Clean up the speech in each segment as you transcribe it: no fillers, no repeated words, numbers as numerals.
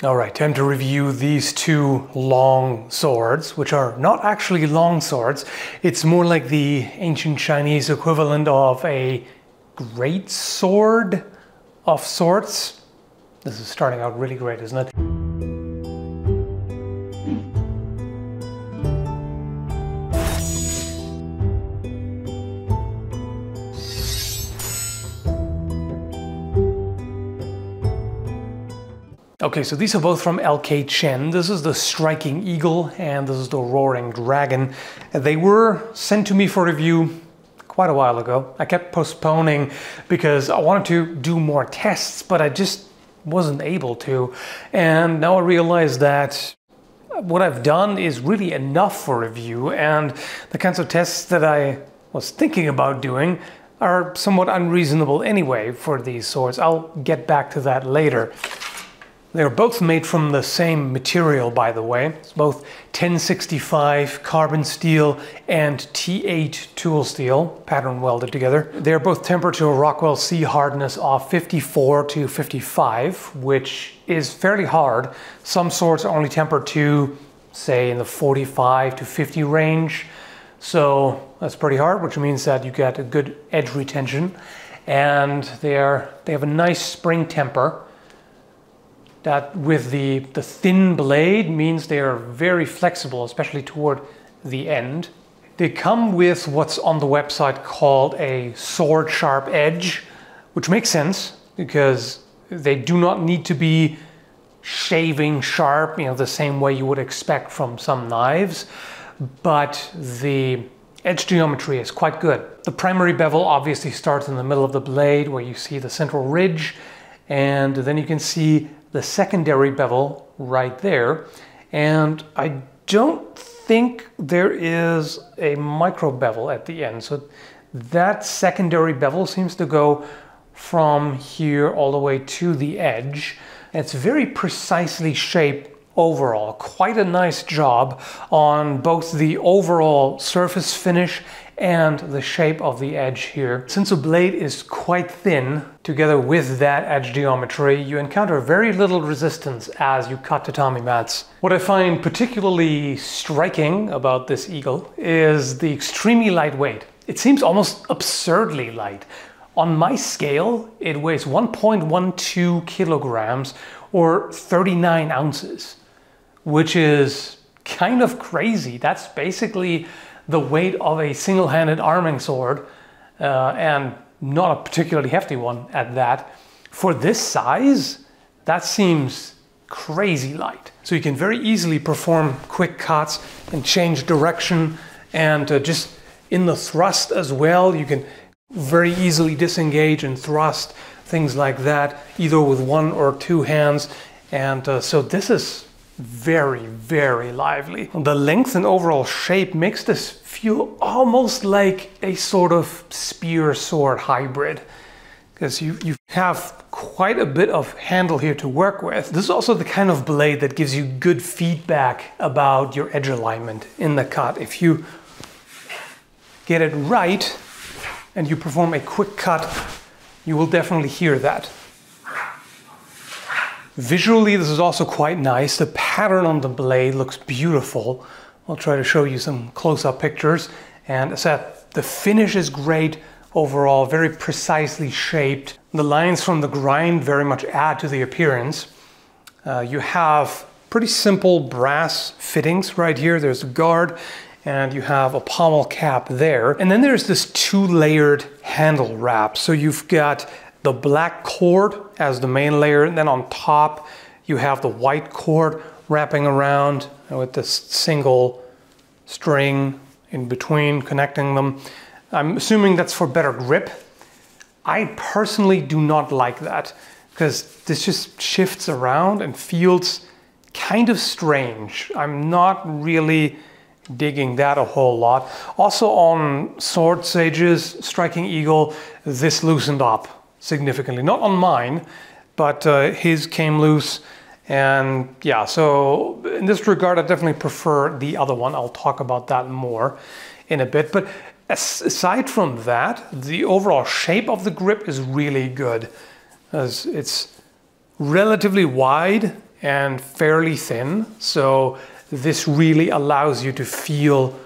All right, time to review these two long swords, which are not actually long swords. It's more like the ancient Chinese equivalent of a great sword of sorts. This is starting out really great, isn't it? Okay, so these are both from LK Chen. This is the Striking Eagle and this is the Roaring Dragon. They were sent to me for review quite a while ago. I kept postponing because I wanted to do more tests, but I just wasn't able to. And now I realize that what I've done is really enough for review, and the kinds of tests that I was thinking about doing are somewhat unreasonable anyway for these swords. I'll get back to that later. They're both made from the same material, by the way. It's both 1065 carbon steel and T8 tool steel, pattern welded together. They're both tempered to a Rockwell C hardness of 54 to 55, which is fairly hard. Some swords are only tempered to, say, in the 45 to 50 range. So that's pretty hard, which means that you get a good edge retention. And they have a nice spring temper. That with the thin blade means they are very flexible, especially toward the end. They come with what's on the website called a sword sharp edge, which makes sense because they do not need to be shaving sharp, the same way you would expect from some knives, but the edge geometry is quite good. The primary bevel obviously starts in the middle of the blade where you see the central ridge, and then you can see the secondary bevel right there. And I don't think there is a micro bevel at the end. So that secondary bevel seems to go from here all the way to the edge. It's very precisely shaped overall. Quite a nice job on both the overall surface finish and the shape of the edge here. Since the blade is quite thin, together with that edge geometry, you encounter very little resistance as you cut tatami mats. What I find particularly striking about this eagle is the extremely light weight. It seems almost absurdly light. On my scale, it weighs 1.12 kilograms or 39 ounces, which is kind of crazy. That's basically the weight of a single-handed arming sword, and not a particularly hefty one at that. For this size, that seems crazy light. So you can very easily perform quick cuts and change direction, and just in the thrust as well, you can very easily disengage and thrust, things like that, either with one or two hands. And so this is very, very lively. The length and overall shape makes this feel almost like a sort of spear sword hybrid, because you have quite a bit of handle here to work with. This is also the kind of blade that gives you good feedback about your edge alignment in the cut. If you get it right and you perform a quick cut, you will definitely hear that. Visually, this is also quite nice. The pattern on the blade looks beautiful. I'll try to show you some close-up pictures. And as I said, the finish is great overall, very precisely shaped. The lines from the grind very much add to the appearance. You have pretty simple brass fittings right here. There's a guard, and you have a pommel cap there. And then there's this two-layered handle wrap. So you've got the black cord as the main layer, and then on top you have the white cord wrapping around with this single string in between connecting them. I'm assuming that's for better grip. I personally do not like that because this just shifts around and feels kind of strange. I'm not really digging that a whole lot. Also on Sword Sage's Striking Eagle, this loosened up significantly. Not on mine, but his came loose. And yeah, so in this regard, I definitely prefer the other one. I'll talk about that more in a bit. But aside from that, the overall shape of the grip is really good, as it's relatively wide and fairly thin. So this really allows you to feel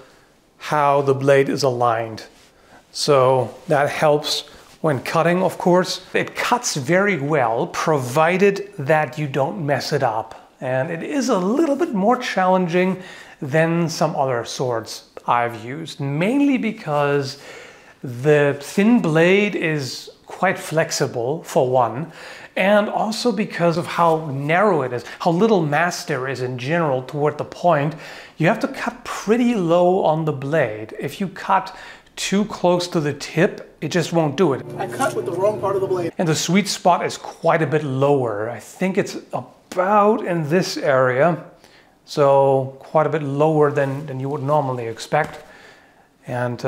how the blade is aligned. So that helps when cutting, of course. It cuts very well, provided that you don't mess it up. And it is a little bit more challenging than some other swords I've used, mainly because the thin blade is quite flexible, for one, and also because of how narrow it is, how little mass there is in general toward the point. You have to cut pretty low on the blade. If you cut too close to the tip, it just won't do it. I cut with the wrong part of the blade. And the sweet spot is quite a bit lower. I think it's about in this area, so quite a bit lower than you would normally expect. And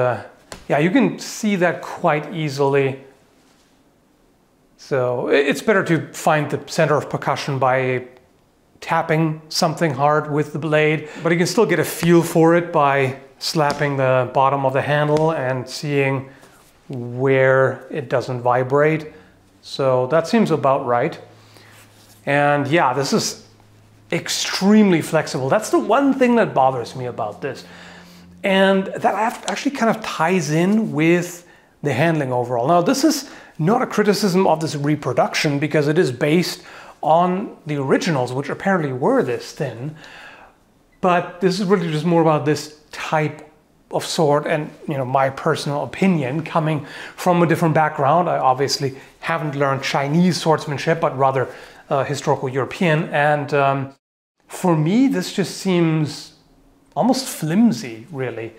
yeah, you can see that quite easily. So it's better to find the center of percussion by tapping something hard with the blade, but you can still get a feel for it by slapping the bottom of the handle and seeing where it doesn't vibrate. So that seems about right. And yeah, this is extremely flexible. That's the one thing that bothers me about this. And that actually kind of ties in with the handling overall. Now, this is not a criticism of this reproduction because it is based on the originals, which apparently were this thin. But this is really just more about this type of sword and, you know, my personal opinion coming from a different background. I obviously haven't learned Chinese swordsmanship, but rather historical European. And for me, this just seems almost flimsy, really,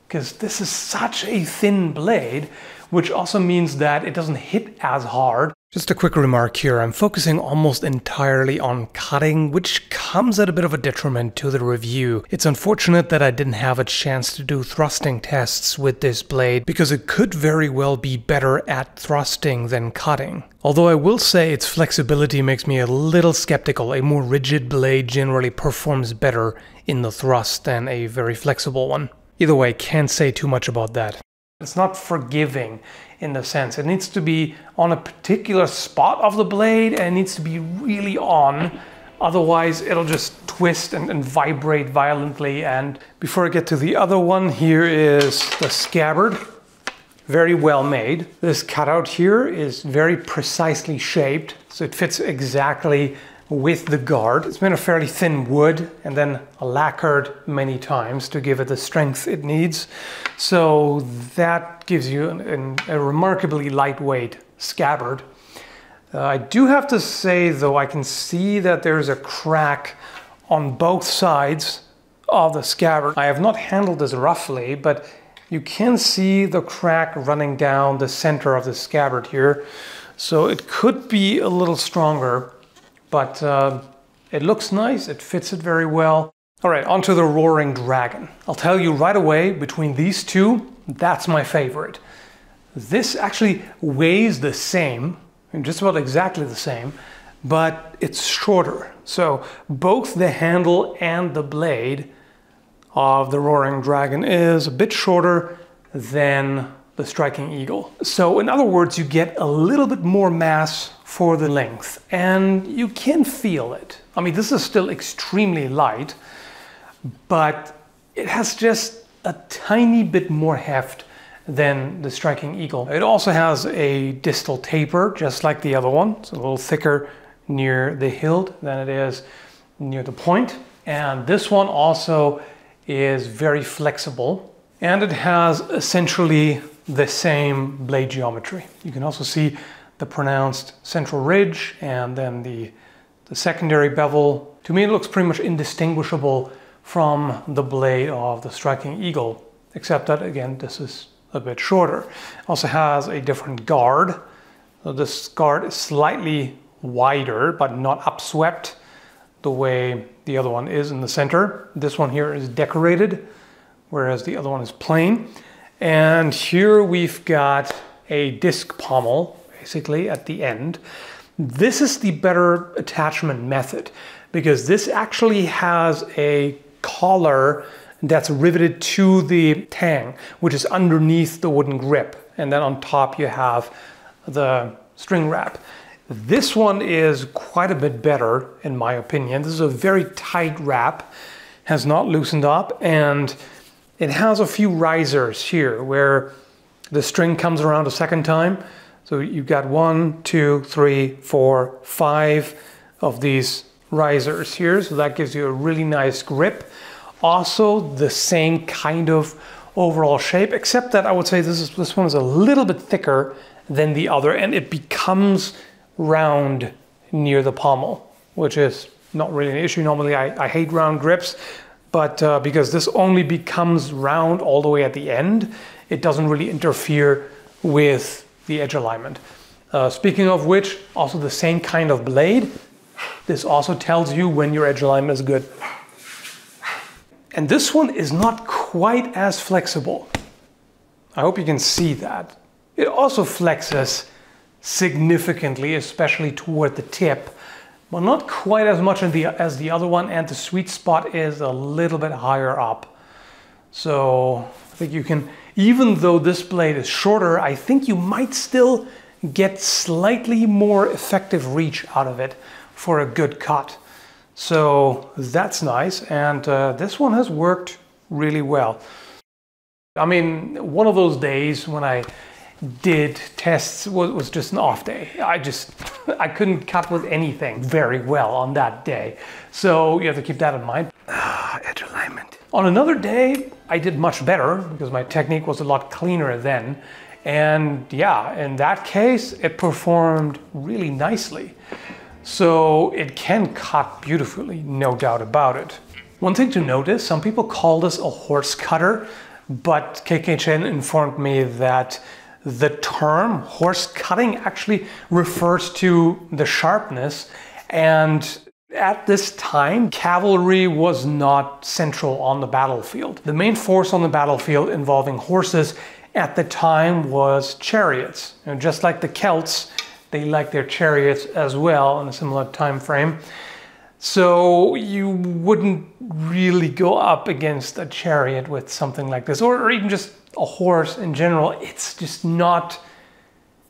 because this is such a thin blade, which also means that it doesn't hit as hard. Just a quick remark here, I'm focusing almost entirely on cutting, which comes at a bit of a detriment to the review. It's unfortunate that I didn't have a chance to do thrusting tests with this blade, because it could very well be better at thrusting than cutting. Although I will say its flexibility makes me a little skeptical. A more rigid blade generally performs better in the thrust than a very flexible one. Either way, can't say too much about that. It's not forgiving in the sense. It needs to be on a particular spot of the blade and it needs to be really on. Otherwise, it'll just twist and vibrate violently. And before I get to the other one, here is the scabbard. Very well made. This cutout here is very precisely shaped, so it fits exactly with the guard. It's made of fairly thin wood and then lacquered many times to give it the strength it needs. So that gives you a remarkably lightweight scabbard. I do have to say though, I can see that there's a crack on both sides of the scabbard. I have not handled this roughly, but you can see the crack running down the center of the scabbard here. So it could be a little stronger. But it looks nice, it fits it very well. All right, onto the Roaring Dragon. I'll tell you right away, between these two, that's my favorite. This actually weighs the same, just about exactly the same, but it's shorter. So both the handle and the blade of the Roaring Dragon is a bit shorter than the Striking Eagle. So in other words, you get a little bit more mass for the length, and you can feel it. I mean, this is still extremely light, but it has just a tiny bit more heft than the Striking Eagle. It also has a distal taper, just like the other one. It's a little thicker near the hilt than it is near the point. And this one also is very flexible, and it has essentially the same blade geometry. You can also see the pronounced central ridge and then the secondary bevel. To me, it looks pretty much indistinguishable from the blade of the Striking Eagle, except that, again, this is a bit shorter. Also has a different guard. So this guard is slightly wider, but not upswept the way the other one is in the center. This one here is decorated, whereas the other one is plain. And here we've got a disc pommel, basically, at the end. This is the better attachment method because this actually has a collar that's riveted to the tang, which is underneath the wooden grip. And then on top you have the string wrap. This one is quite a bit better, in my opinion. This is a very tight wrap, has not loosened up, and it has a few risers here where the string comes around a second time. So you've got 1, 2, 3, 4, 5 of these risers here. So that gives you a really nice grip. Also the same kind of overall shape, except that I would say this one is a little bit thicker than the other, and it becomes round near the pommel, which is not really an issue. Normally I hate round grips, but because this only becomes round all the way at the end, it doesn't really interfere with the edge alignment. Speaking of which, also the same kind of blade. This also tells you when your edge alignment is good. And this one is not quite as flexible. I hope you can see that. It also flexes significantly, especially toward the tip, but not quite as much as the other one, and the sweet spot is a little bit higher up. So I think you can, even though this blade is shorter, I think you might still get slightly more effective reach out of it for a good cut. So that's nice, and this one has worked really well. I mean, one of those days when I did tests was just an off day. I couldn't cut with anything very well on that day. So you have to keep that in mind. Edge alignment. On another day, I did much better because my technique was a lot cleaner then. And yeah, in that case, it performed really nicely. So it can cut beautifully, no doubt about it. One thing to notice, some people call this a horse cutter, but Chen informed me that the term horse cutting actually refers to the sharpness, and at this time, cavalry was not central on the battlefield. The main force on the battlefield involving horses at the time was chariots. You know, just like the Celts, they liked their chariots as well in a similar time frame. So you wouldn't really go up against a chariot with something like this, or even just a horse in general. It's just not,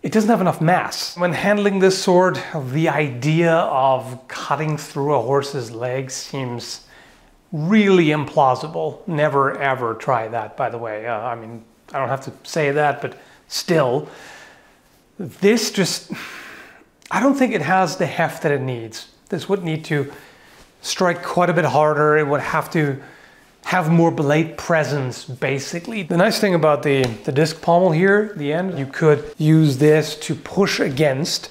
it doesn't have enough mass. When handling this sword, the idea of cutting through a horse's legs seems really implausible. Never ever try that, by the way. I mean, I don't have to say that, but still, this just, I don't think it has the heft that it needs. This would need to strike quite a bit harder. It would have to have more blade presence, basically. The nice thing about the disc pommel here, the end, you could use this to push against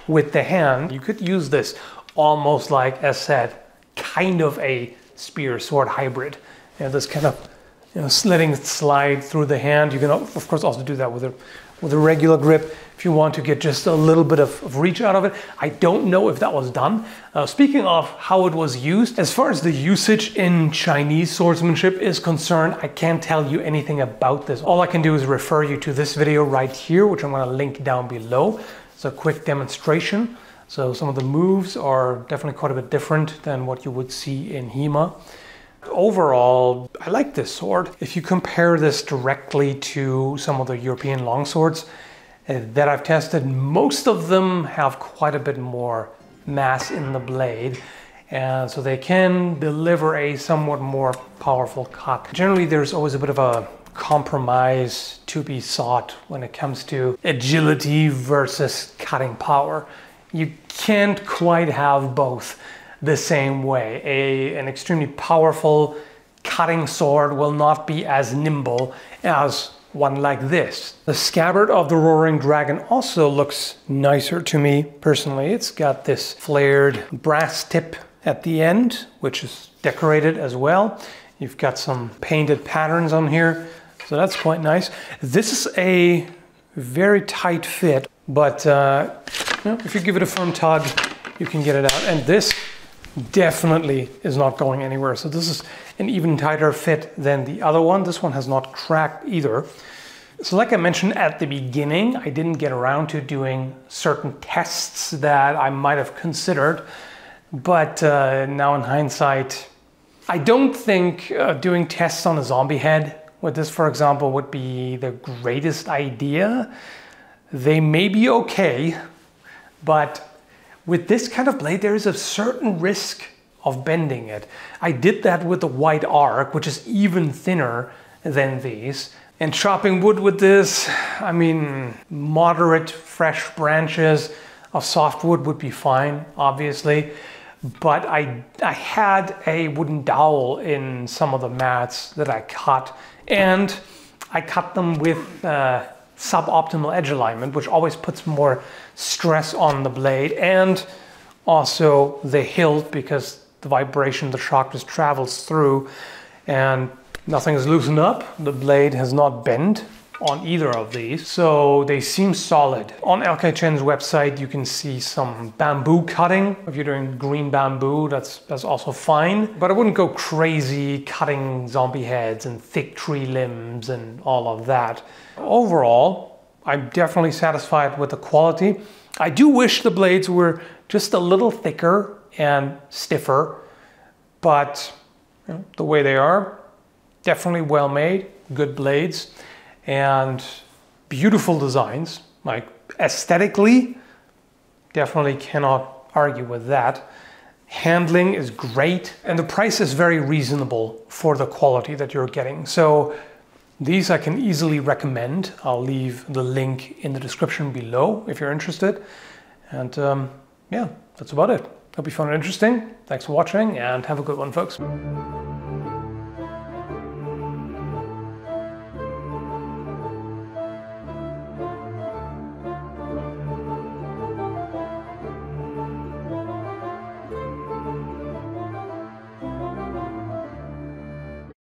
with the hand. You could use this almost like, as said, kind of a spear sword hybrid. You know, this kind of, you know, slitting slide through the hand. You can of course also do that with a regular grip if you want to get just a little bit of reach out of it. I don't know if that was done. Speaking of how it was used, as far as the usage in Chinese swordsmanship is concerned, I can't tell you anything about this. All I can do is refer you to this video right here, which I'm going to link down below. It's a quick demonstration. So some of the moves are definitely quite a bit different than what you would see in HEMA. Overall, I like this sword. If you compare this directly to some of the European longswords that I've tested, most of them have quite a bit more mass in the blade, and so they can deliver a somewhat more powerful cut. Generally, there's always a bit of a compromise to be sought when it comes to agility versus cutting power. You can't quite have both the same way. An extremely powerful cutting sword will not be as nimble as one like this. The scabbard of the Roaring Dragon also looks nicer to me personally. It's got this flared brass tip at the end, which is decorated as well. You've got some painted patterns on here, so that's quite nice. This is a very tight fit, but you know, if you give it a firm tug, you can get it out. And this definitely is not going anywhere. So this is an even tighter fit than the other one. This one has not cracked either. So like I mentioned at the beginning, I didn't get around to doing certain tests that I might have considered, but now in hindsight, I don't think doing tests on a zombie head with this, for example, would be the greatest idea. They may be okay, But with this kind of blade, there is a certain risk of bending it. I did that with the white arc, which is even thinner than these. And chopping wood with this, I mean, moderate fresh branches of softwood would be fine, obviously. But I had a wooden dowel in some of the mats that I cut, and I cut them with suboptimal edge alignment, which always puts more stress on the blade and also the hilt, because the vibration, the shock just travels through and nothing is loosened up. The blade has not bent on either of these, so they seem solid. On LK Chen's website you can see some bamboo cutting. If you're doing green bamboo, that's also fine, but I wouldn't go crazy cutting zombie heads and thick tree limbs and all of that. Overall, I'm definitely satisfied with the quality. I do wish the blades were just a little thicker and stiffer, but you know, the way they are, definitely well made, good blades. And beautiful designs, like aesthetically, definitely cannot argue with that. Handling is great, and the price is very reasonable for the quality that you're getting. So these I can easily recommend. I'll leave the link in the description below if you're interested. And yeah, that's about it. Hope you found it interesting. Thanks for watching and have a good one, folks.